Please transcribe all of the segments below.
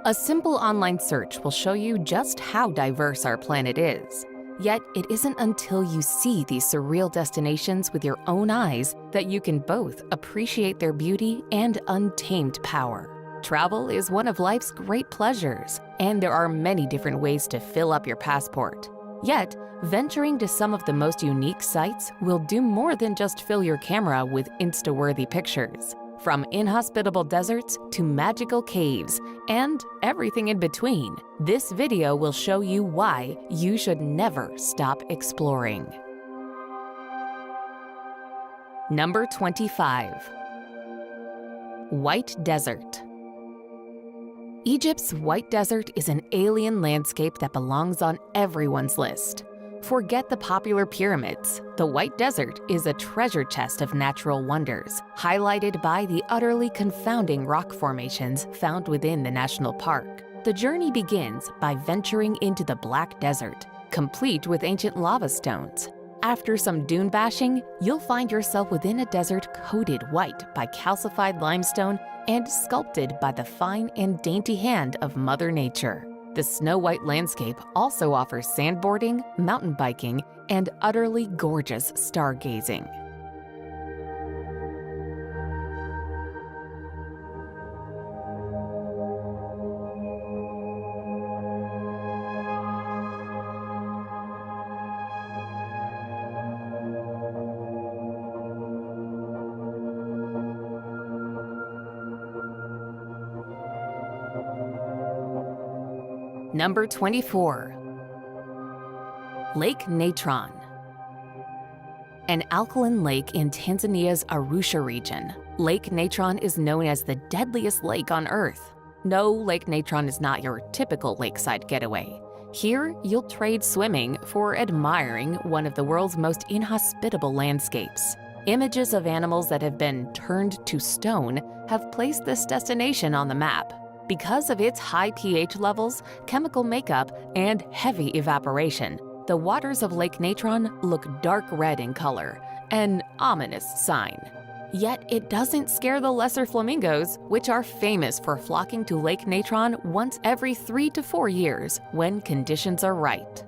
A simple online search will show you just how diverse our planet is. Yet, it isn't until you see these surreal destinations with your own eyes that you can both appreciate their beauty and untamed power. Travel is one of life's great pleasures, and there are many different ways to fill up your passport. Yet, venturing to some of the most unique sites will do more than just fill your camera with Insta-worthy pictures. From inhospitable deserts to magical caves and everything in between, this video will show you why you should never stop exploring. Number 25. White Desert. Egypt's White Desert is an alien landscape that belongs on everyone's list. Forget the popular pyramids. The White Desert is a treasure chest of natural wonders, highlighted by the utterly confounding rock formations found within the national park. The journey begins by venturing into the Black Desert, complete with ancient lava stones. After some dune bashing, you'll find yourself within a desert coated white by calcified limestone and sculpted by the fine and dainty hand of Mother Nature. The snow-white landscape also offers sandboarding, mountain biking, and utterly gorgeous stargazing. Number 24. Lake Natron. An alkaline lake in Tanzania's Arusha region, Lake Natron is known as the deadliest lake on Earth. No, Lake Natron is not your typical lakeside getaway. Here, you'll trade swimming for admiring one of the world's most inhospitable landscapes. Images of animals that have been turned to stone have placed this destination on the map. Because of its high pH levels, chemical makeup, and heavy evaporation, the waters of Lake Natron look dark red in color, an ominous sign. Yet it doesn't scare the lesser flamingos, which are famous for flocking to Lake Natron once every 3 to 4 years when conditions are right.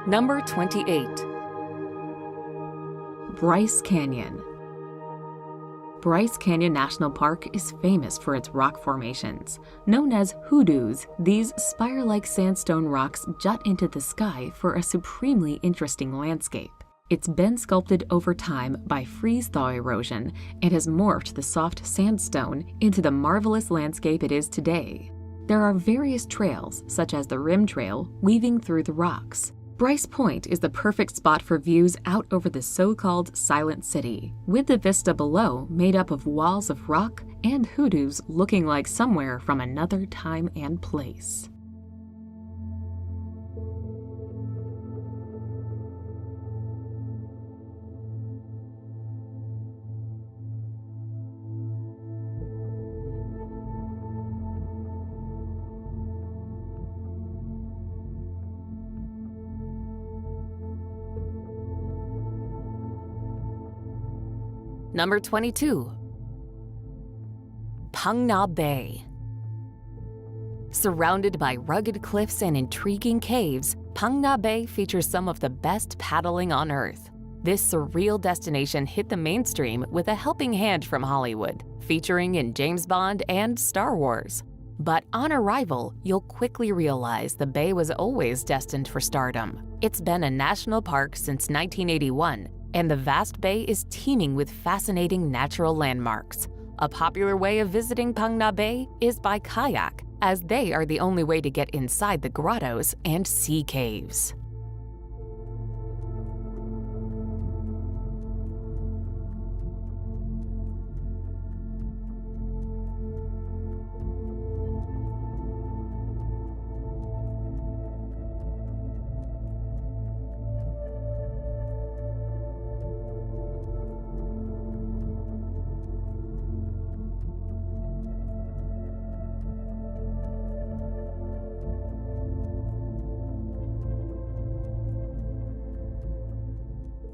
Number 28. Bryce Canyon. Bryce Canyon National Park is famous for its rock formations. Known as hoodoos, these spire-like sandstone rocks jut into the sky for a supremely interesting landscape. It's been sculpted over time by freeze-thaw erosion and has morphed the soft sandstone into the marvelous landscape it is today. There are various trails, such as the Rim Trail, weaving through the rocks. Bryce Point is the perfect spot for views out over the so-called Silent City, with the vista below made up of walls of rock and hoodoos looking like somewhere from another time and place. Number 22. Phang Bay. Surrounded by rugged cliffs and intriguing caves, Phang Bay features some of the best paddling on Earth. This surreal destination hit the mainstream with a helping hand from Hollywood, featuring in James Bond and Star Wars. But on arrival, you'll quickly realize the bay was always destined for stardom. It's been a national park since 1981, and the vast bay is teeming with fascinating natural landmarks. A popular way of visiting Phang Bay is by kayak, as they are the only way to get inside the grottos and sea caves.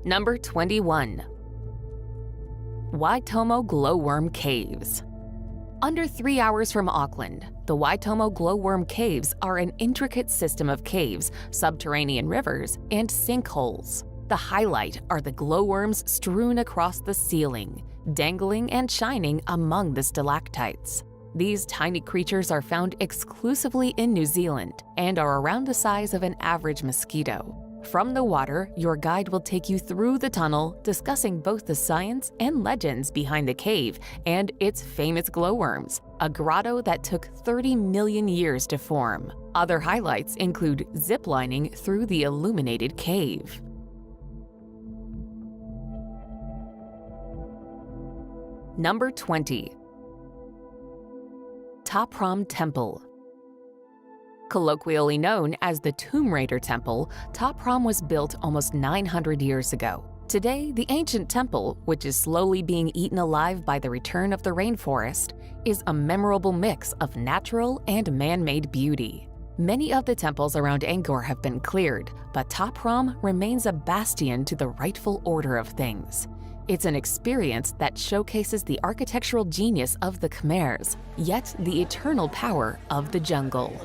Number 21. Waitomo Glowworm Caves. Under 3 hours from Auckland, the Waitomo Glowworm Caves are an intricate system of caves, subterranean rivers, and sinkholes. The highlight are the glowworms strewn across the ceiling, dangling and shining among the stalactites. These tiny creatures are found exclusively in New Zealand and are around the size of an average mosquito. From the water, your guide will take you through the tunnel, discussing both the science and legends behind the cave and its famous glowworms, a grotto that took 30 million years to form. Other highlights include ziplining through the illuminated cave. Number 20. Ta Prohm Temple. Colloquially known as the Tomb Raider Temple, Ta Prohm was built almost 900 years ago. Today, the ancient temple, which is slowly being eaten alive by the return of the rainforest, is a memorable mix of natural and man-made beauty. Many of the temples around Angkor have been cleared, but Ta Prohm remains a bastion to the rightful order of things. It's an experience that showcases the architectural genius of the Khmers, yet the eternal power of the jungle.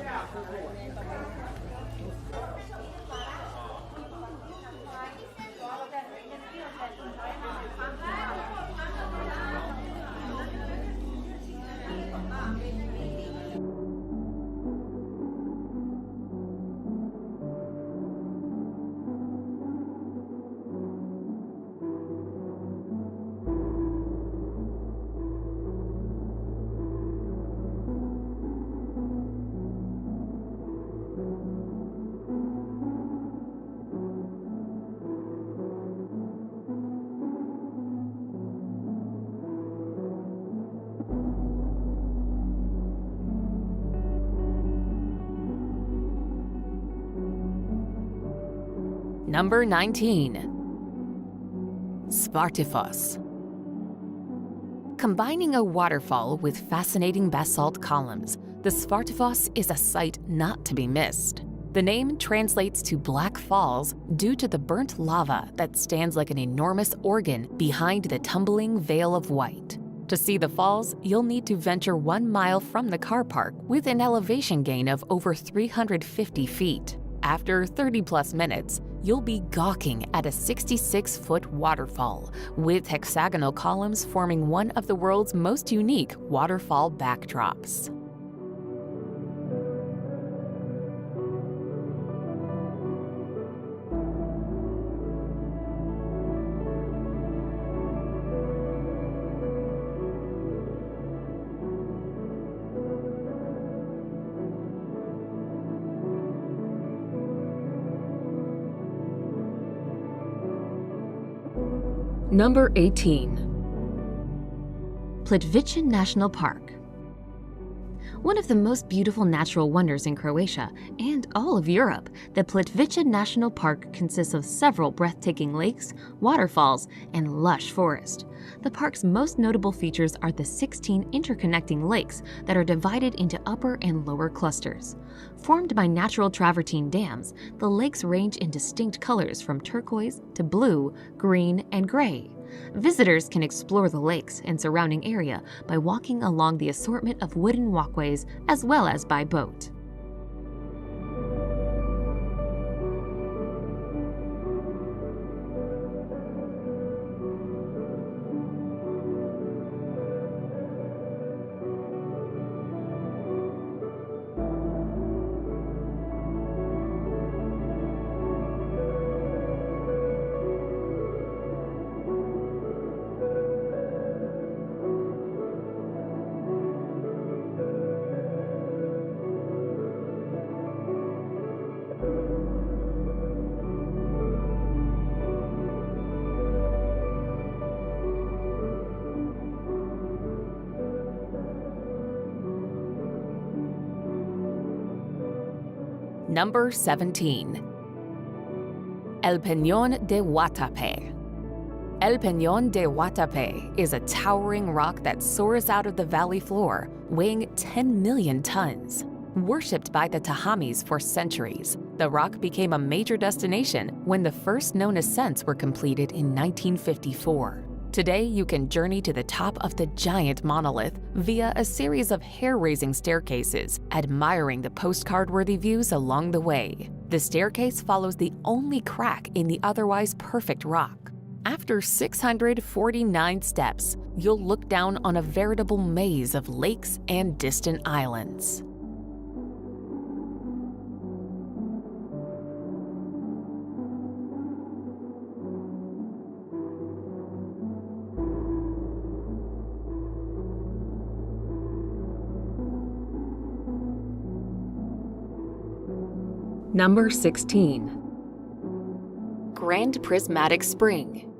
Number 19. Svartifos. Combining a waterfall with fascinating basalt columns, the Svartifos is a sight not to be missed. The name translates to Black Falls due to the burnt lava that stands like an enormous organ behind the tumbling veil of white. To see the falls, you'll need to venture 1 mile from the car park with an elevation gain of over 350 feet. After 30-plus minutes, you'll be gawking at a 66-foot waterfall with hexagonal columns forming one of the world's most unique waterfall backdrops. Number 18. Plitvice National Park. One of the most beautiful natural wonders in Croatia and all of Europe, the Plitvice National Park consists of several breathtaking lakes, waterfalls, and lush forest. The park's most notable features are the 16 interconnecting lakes that are divided into upper and lower clusters. Formed by natural travertine dams, the lakes range in distinct colors from turquoise to blue, green, and gray. Visitors can explore the lakes and surrounding area by walking along the assortment of wooden walkways as well as by boat. Number 17. El Peñón de Guatapé. El Peñón de Guatapé is a towering rock that soars out of the valley floor, weighing 10 million tons. Worshipped by the Tahamis for centuries, The rock became a major destination when the first known ascents were completed in 1954. Today, you can journey to the top of the giant monolith via a series of hair-raising staircases, admiring the postcard-worthy views along the way. The staircase follows the only crack in the otherwise perfect rock. After 649 steps, you'll look down on a veritable maze of lakes and distant islands. Number 16. Grand Prismatic Spring.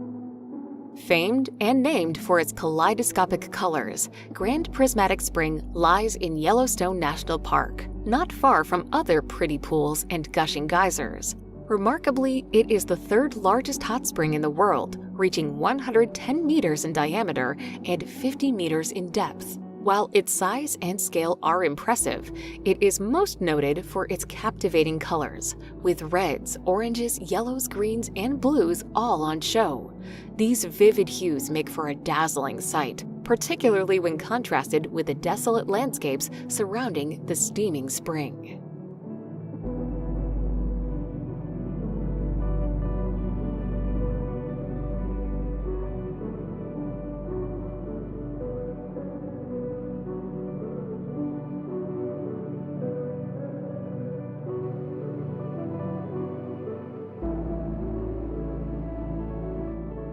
Famed and named for its kaleidoscopic colors, Grand Prismatic Spring lies in Yellowstone National Park, not far from other pretty pools and gushing geysers. Remarkably, it is the third largest hot spring in the world, reaching 110 meters in diameter and 50 meters in depth. While its size and scale are impressive, it is most noted for its captivating colors, with reds, oranges, yellows, greens, and blues all on show. These vivid hues make for a dazzling sight, particularly when contrasted with the desolate landscapes surrounding the steaming spring.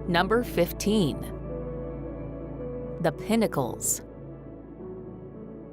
Number 15. The Pinnacles.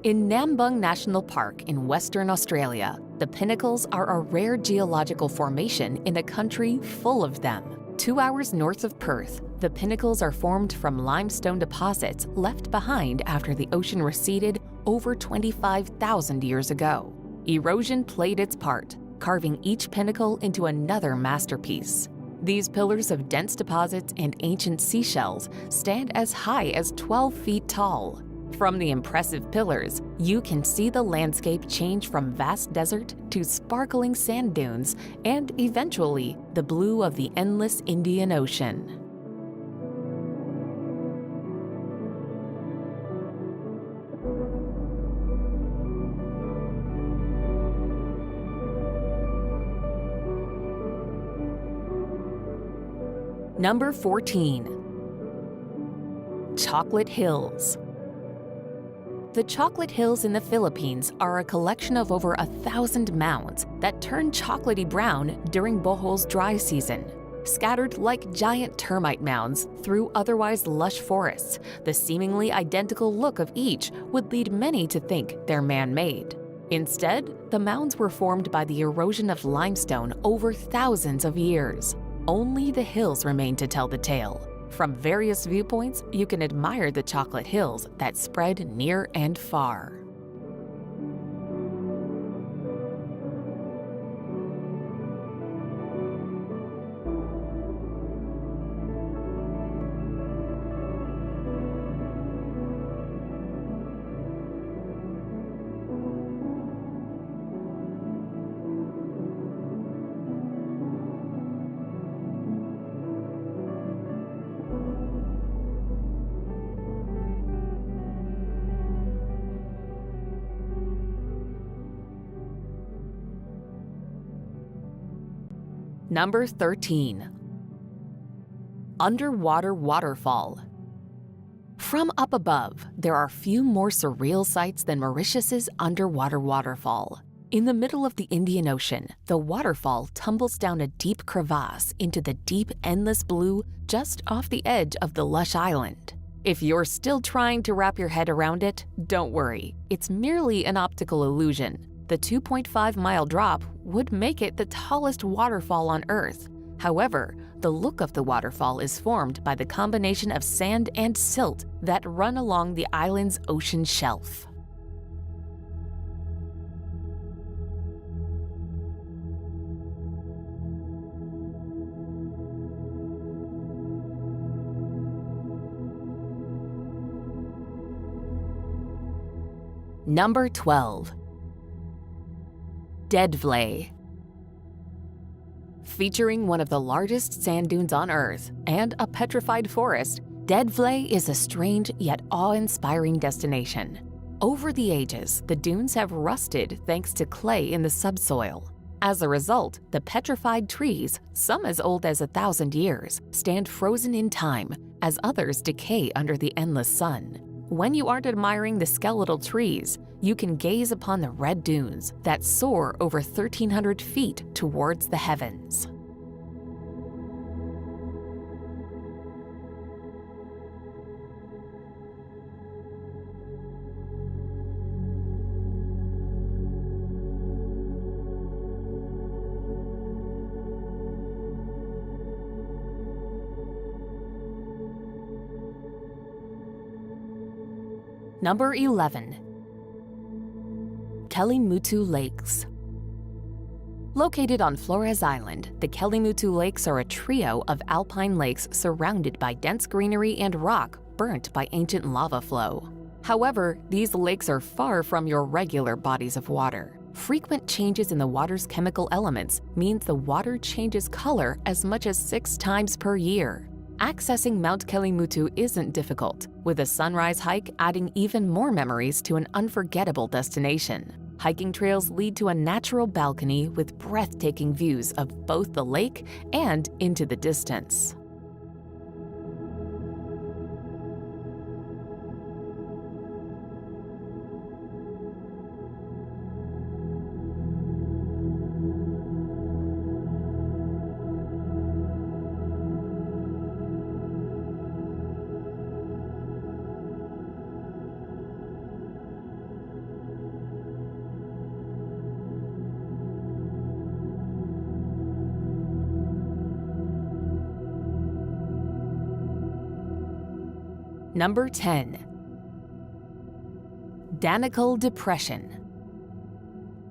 In Nambung National Park in Western Australia, the Pinnacles are a rare geological formation in a country full of them. 2 hours north of Perth, the Pinnacles are formed from limestone deposits left behind after the ocean receded over 25,000 years ago. Erosion played its part, carving each pinnacle into another masterpiece. These pillars of dense deposits and ancient seashells stand as high as 12 feet tall. From the impressive pillars, you can see the landscape change from vast desert to sparkling sand dunes and, eventually, the blue of the endless Indian Ocean. Number 14. Chocolate Hills. The Chocolate Hills in the Philippines are a collection of over 1,000 mounds that turn chocolatey brown during Bohol's dry season. Scattered like giant termite mounds through otherwise lush forests, the seemingly identical look of each would lead many to think they're man-made. Instead, the mounds were formed by the erosion of limestone over thousands of years. Only the hills remain to tell the tale. From various viewpoints, you can admire the chocolate hills that spread near and far. Number 13. Underwater Waterfall. From up above, there are few more surreal sights than Mauritius's underwater waterfall. In the middle of the Indian Ocean, the waterfall tumbles down a deep crevasse into the deep, endless blue just off the edge of the lush island. If you're still trying to wrap your head around it, don't worry. It's merely an optical illusion. The 2.5-mile drop would make it the tallest waterfall on Earth. However, the look of the waterfall is formed by the combination of sand and silt that run along the island's ocean shelf. Number 12. Deadvlay. Featuring one of the largest sand dunes on Earth and a petrified forest, Dead Vley is a strange yet awe-inspiring destination. Over the ages, the dunes have rusted thanks to clay in the subsoil. As a result, the petrified trees, some as old as 1,000 years, stand frozen in time as others decay under the endless sun. When you aren't admiring the skeletal trees, you can gaze upon the red dunes that soar over 1,300 feet towards the heavens. Number 11. Kelimutu Lakes. Located on Flores Island, the Kelimutu Lakes are a trio of alpine lakes surrounded by dense greenery and rock burnt by ancient lava flow. However, these lakes are far from your regular bodies of water. Frequent changes in the water's chemical elements means the water changes color as much as 6 times per year. Accessing Mount Kelimutu isn't difficult, with a sunrise hike adding even more memories to an unforgettable destination. Hiking trails lead to a natural balcony with breathtaking views of both the lake and into the distance. Number 10. Danakil Depression.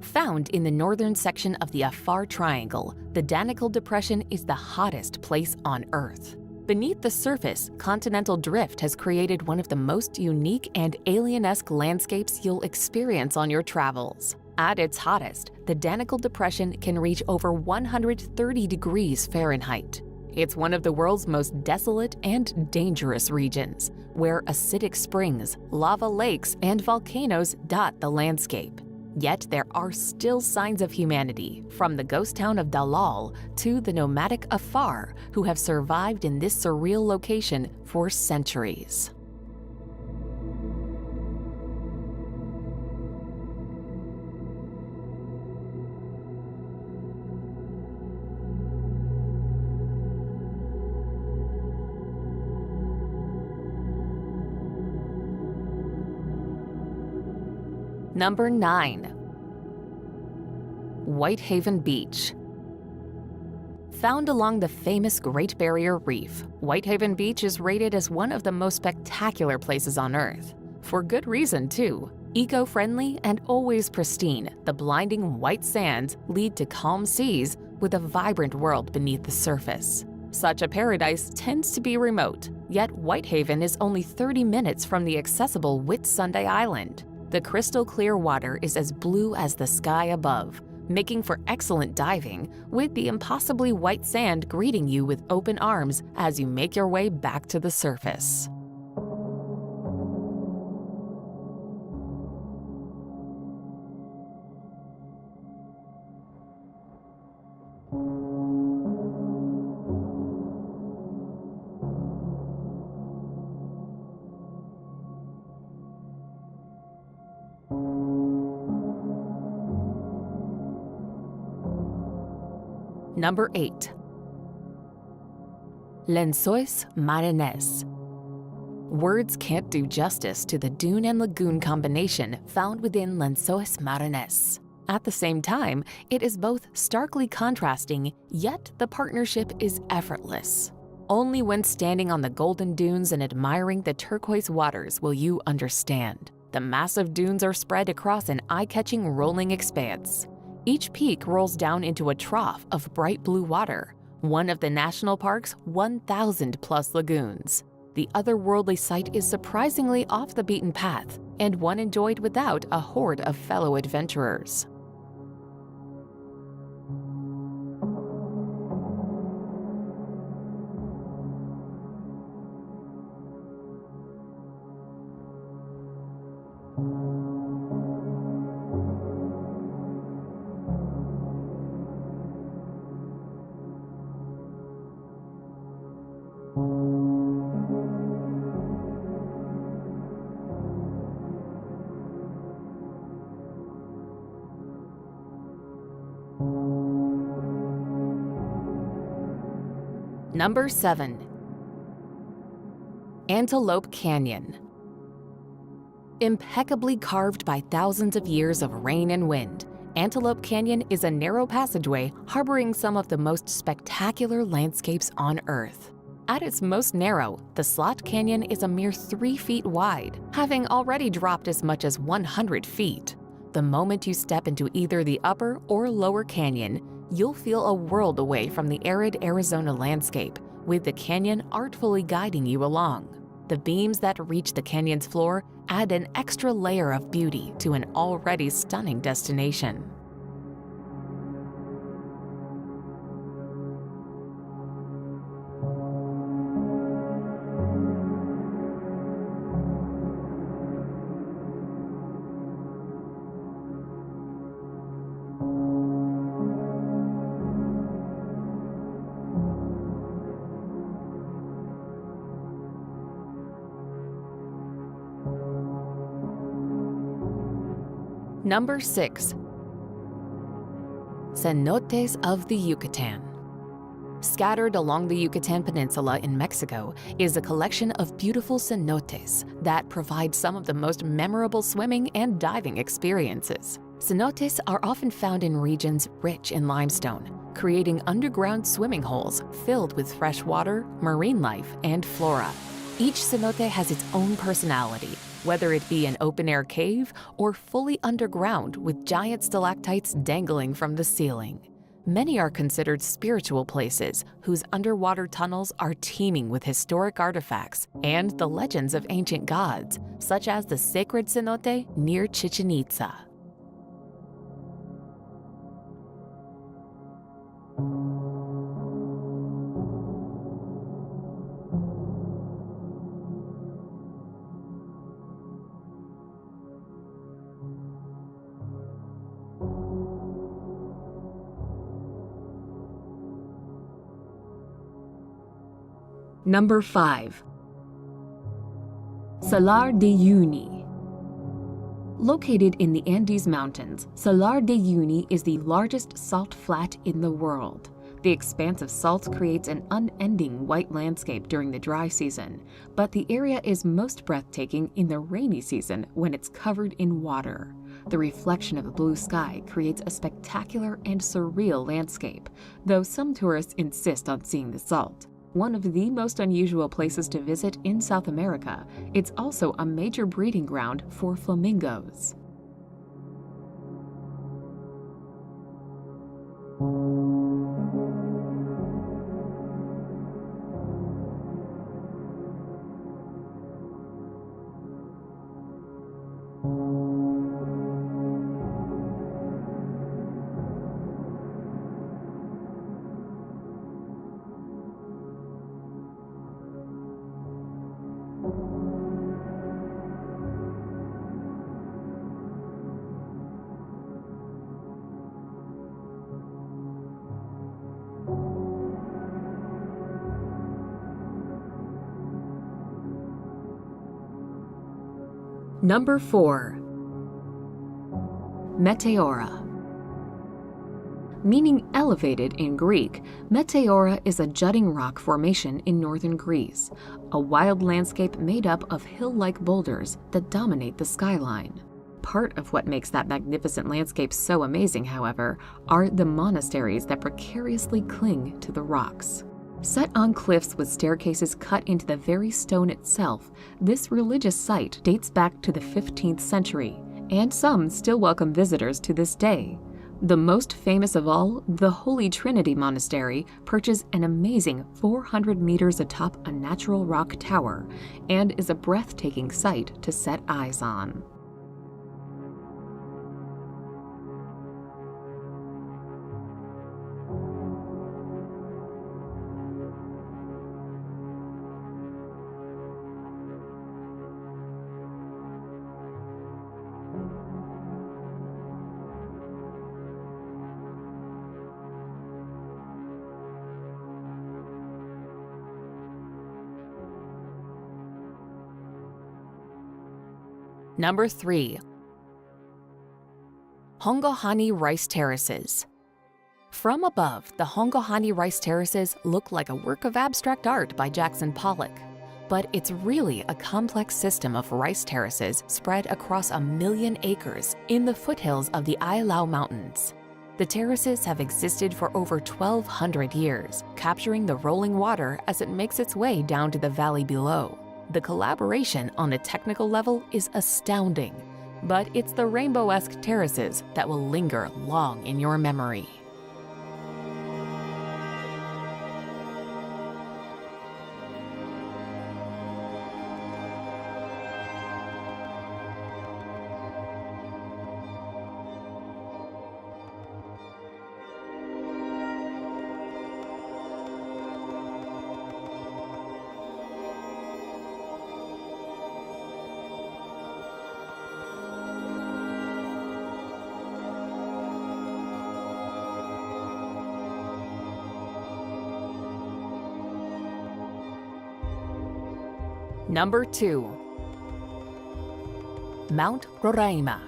Found in the northern section of the Afar Triangle, the Danakil Depression is the hottest place on Earth. Beneath the surface, continental drift has created one of the most unique and alien-esque landscapes you'll experience on your travels. At its hottest, the Danakil Depression can reach over 130 degrees Fahrenheit. It's one of the world's most desolate and dangerous regions, where acidic springs, lava lakes, and volcanoes dot the landscape. Yet there are still signs of humanity, from the ghost town of Dalal to the nomadic Afar, who have survived in this surreal location for centuries. Number 9. Whitehaven Beach. Found along the famous Great Barrier Reef, Whitehaven Beach is rated as one of the most spectacular places on Earth. For good reason, too. Eco-friendly and always pristine, the blinding white sands lead to calm seas with a vibrant world beneath the surface. Such a paradise tends to be remote, yet Whitehaven is only 30 minutes from the accessible Whitsunday Island. The crystal-clear water is as blue as the sky above, making for excellent diving, with the impossibly white sand greeting you with open arms as you make your way back to the surface. Number 8. Lençóis Marinhos. Words can't do justice to the dune and lagoon combination found within Lençóis Marinhos. At the same time, it is both starkly contrasting, yet the partnership is effortless. Only when standing on the golden dunes and admiring the turquoise waters will you understand. The massive dunes are spread across an eye-catching rolling expanse. Each peak rolls down into a trough of bright blue water, one of the national park's 1,000-plus lagoons. The otherworldly sight is surprisingly off the beaten path, and one enjoyed without a horde of fellow adventurers. Number 7. Antelope Canyon. Impeccably carved by thousands of years of rain and wind, Antelope Canyon is a narrow passageway harboring some of the most spectacular landscapes on Earth. At its most narrow, the Slot Canyon is a mere 3 feet wide, having already dropped as much as 100 feet. The moment you step into either the upper or lower canyon, you'll feel a world away from the arid Arizona landscape, with the canyon artfully guiding you along. The beams that reach the canyon's floor add an extra layer of beauty to an already stunning destination. Number 6. Cenotes of the Yucatan. Scattered along the Yucatan Peninsula in Mexico is a collection of beautiful cenotes that provide some of the most memorable swimming and diving experiences. Cenotes are often found in regions rich in limestone, creating underground swimming holes filled with fresh water, marine life, and flora. Each cenote has its own personality, whether it be an open-air cave or fully underground with giant stalactites dangling from the ceiling. Many are considered spiritual places whose underwater tunnels are teeming with historic artifacts and the legends of ancient gods, such as the sacred cenote near Chichen Itza. Number 5. Salar de Uyuni. Located in the Andes Mountains, Salar de Uyuni is the largest salt flat in the world. The expanse of salt creates an unending white landscape during the dry season, but the area is most breathtaking in the rainy season when it's covered in water. The reflection of the blue sky creates a spectacular and surreal landscape, though some tourists insist on seeing the salt. One of the most unusual places to visit in South America, it's also a major breeding ground for flamingos. Number 4. Meteora. Meaning elevated in Greek, Meteora is a jutting rock formation in northern Greece, a wild landscape made up of hill-like boulders that dominate the skyline. Part of what makes that magnificent landscape so amazing, however, are the monasteries that precariously cling to the rocks. Set on cliffs with staircases cut into the very stone itself, this religious site dates back to the 15th century, and some still welcome visitors to this day. The most famous of all, the Holy Trinity Monastery, perches an amazing 400 meters atop a natural rock tower and is a breathtaking sight to set eyes on. Number 3. Hongohani Rice Terraces. From above, the Hongohani rice terraces look like a work of abstract art by Jackson Pollock. But it's really a complex system of rice terraces spread across 1 million acres in the foothills of the Ailau Mountains. The terraces have existed for over 1,200 years, capturing the rolling water as it makes its way down to the valley below. The collaboration on a technical level is astounding, but it's the rainbow-esque terraces that will linger long in your memory. Number 2. Mount Roraima.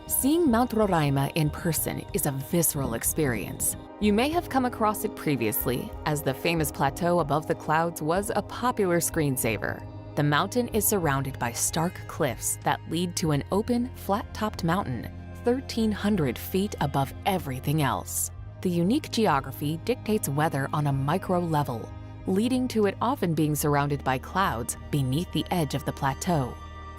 Seeing Mount Roraima in person is a visceral experience. You may have come across it previously, as the famous plateau above the clouds was a popular screensaver. The mountain is surrounded by stark cliffs that lead to an open, flat-topped mountain, 1,300 feet above everything else. The unique geography dictates weather on a micro level, leading to it often being surrounded by clouds beneath the edge of the plateau.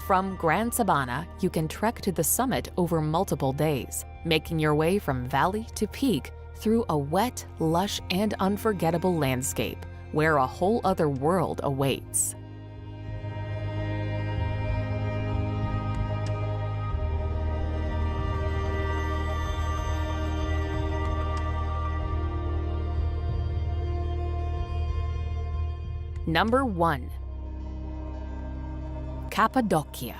From Grand Sabana, you can trek to the summit over multiple days, making your way from valley to peak through a wet, lush, and unforgettable landscape where a whole other world awaits. Number 1. Cappadocia.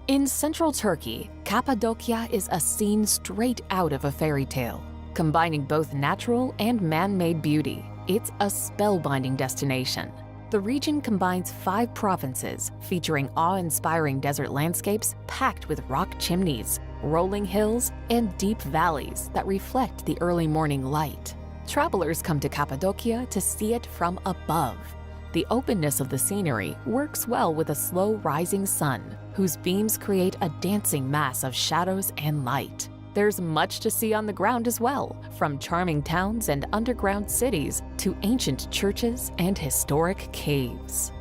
In central Turkey, Cappadocia is a scene straight out of a fairy tale. Combining both natural and man-made beauty, it's a spellbinding destination. The region combines 5 provinces, featuring awe-inspiring desert landscapes packed with rock chimneys, rolling hills, and deep valleys that reflect the early morning light. Travelers come to Cappadocia to see it from above. The openness of the scenery works well with a slow rising sun, whose beams create a dancing mass of shadows and light. There's much to see on the ground as well, from charming towns and underground cities to ancient churches and historic caves.